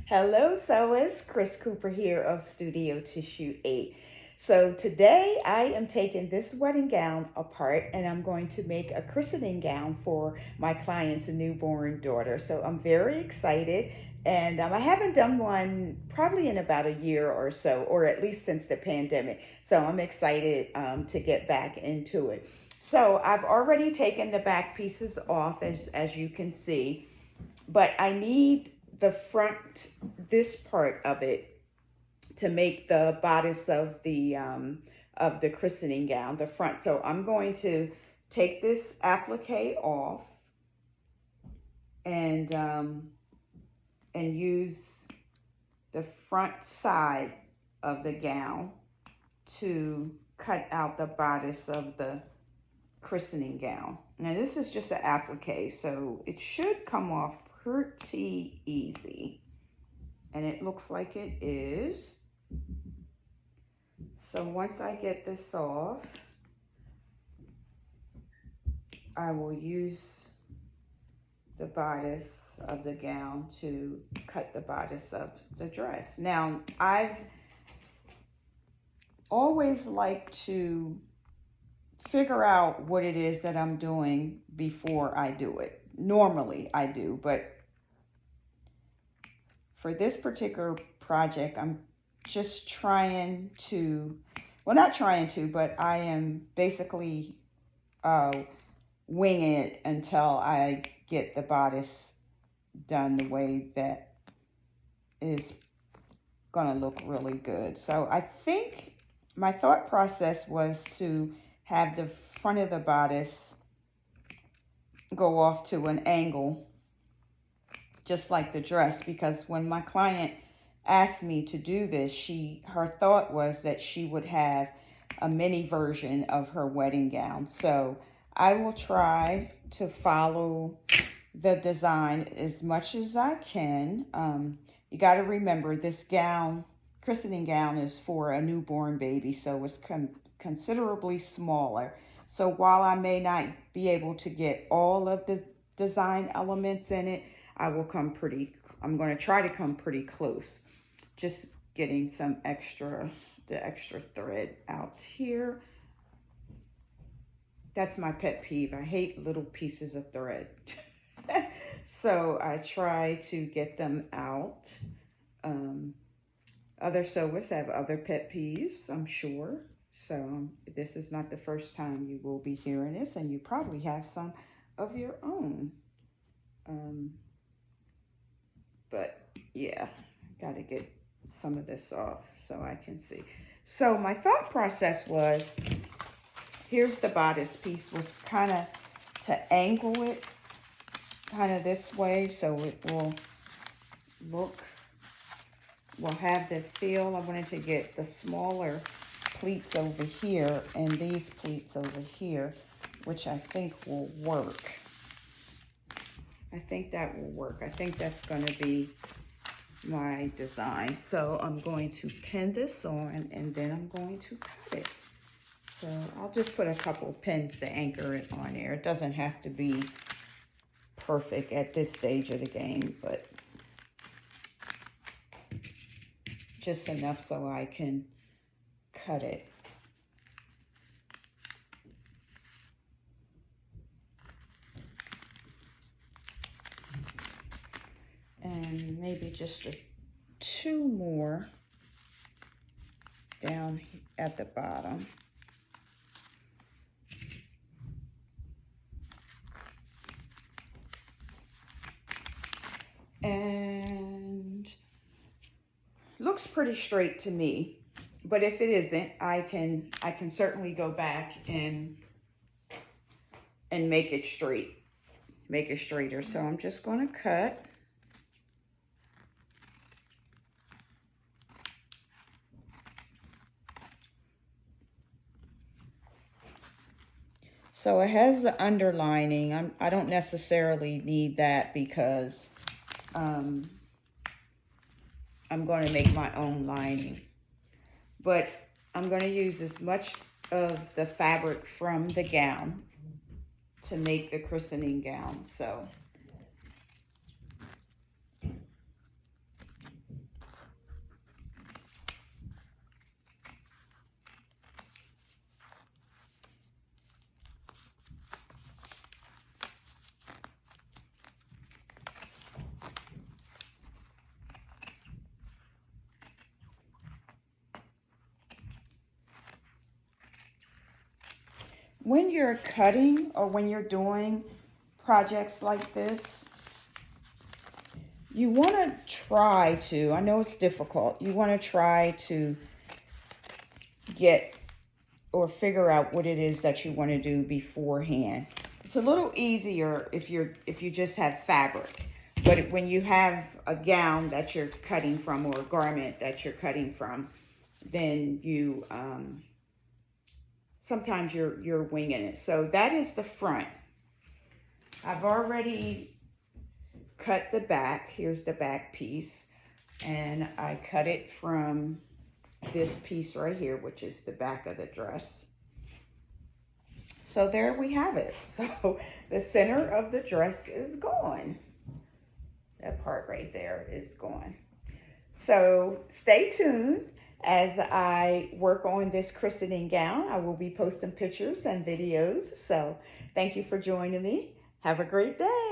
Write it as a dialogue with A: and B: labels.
A: Hello, sewers. Chris Cooper here of Studio Tissue 8. So today I am taking this wedding gown apart and I'm going to make a christening gown for my client's newborn daughter. So I'm very excited, and I haven't done one probably in about a year or so, or at least since the pandemic. So I'm excited to get back into it. So I've already taken the back pieces off, as you can see, but I need the front, this part of it, to make the bodice of the christening gown, the front. So I'm going to take this applique off and use the front side of the gown to cut out the bodice of the christening gown. Now this is just an applique, so it should come off pretty easy, and it looks like it is. So once I get this off, I will use the bodice of the gown to cut the bodice of the dress. Now, I've always liked to figure out what it is that I'm doing before I do it. Normally I do, but for this particular project, I'm just trying to, well, not trying to, but I am basically winging it until I get the bodice done the way that is gonna look really good. So I think my thought process was to have the front of the bodice go off to an angle, just like the dress, because when my client asked me to do this, her thought was that she would have a mini version of her wedding gown. So I will try to follow the design as much as I can. You got to remember, this gown, christening gown, is for a newborn baby, so it's considerably smaller. So while I may not be able to get all of the design elements in it, I'm going to try to come pretty close. Just getting the extra thread out here. That's my pet peeve. I hate little pieces of thread. So I try to get them out. Other sewers have other pet peeves, I'm sure. So this is not the first time you will be hearing this, and you probably have some of your own. But yeah, got to get some of this off so I can see. So my thought process was, here's the bodice piece, was kind of to angle it kind of this way so it will have the feel. I wanted to get the smaller pleats over here and these pleats over here, which I think will work. I think that will work. I think that's going to be my design. So I'm going to pin this on, and then I'm going to cut it. So I'll just put a couple pins to anchor it on there. It doesn't have to be perfect at this stage of the game, but just enough so I can cut it. And maybe just two more down at the bottom. And looks pretty straight to me, but if it isn't, I can certainly go back and make it straight, make it straighter. So I'm just going to cut. So it has the underlining. I don't necessarily need that because I'm going to make my own lining. But I'm going to use as much of the fabric from the gown to make the christening gown. So when you're cutting or when you're doing projects like this, you want to try to, I know it's difficult, you want to try to get or figure out what it is that you want to do beforehand. It's a little easier if you just have fabric, but when you have a gown that you're cutting from or a garment that you're cutting from, then you sometimes you're winging it. So that is the front. I've already cut the back. Here's the back piece, and I cut it from this piece right here, which is the back of the dress. So there we have it. So the center of the dress is gone. That part right there is gone. So stay tuned as I work on this christening gown. I will be posting pictures and videos. So thank you for joining me. Have a great day.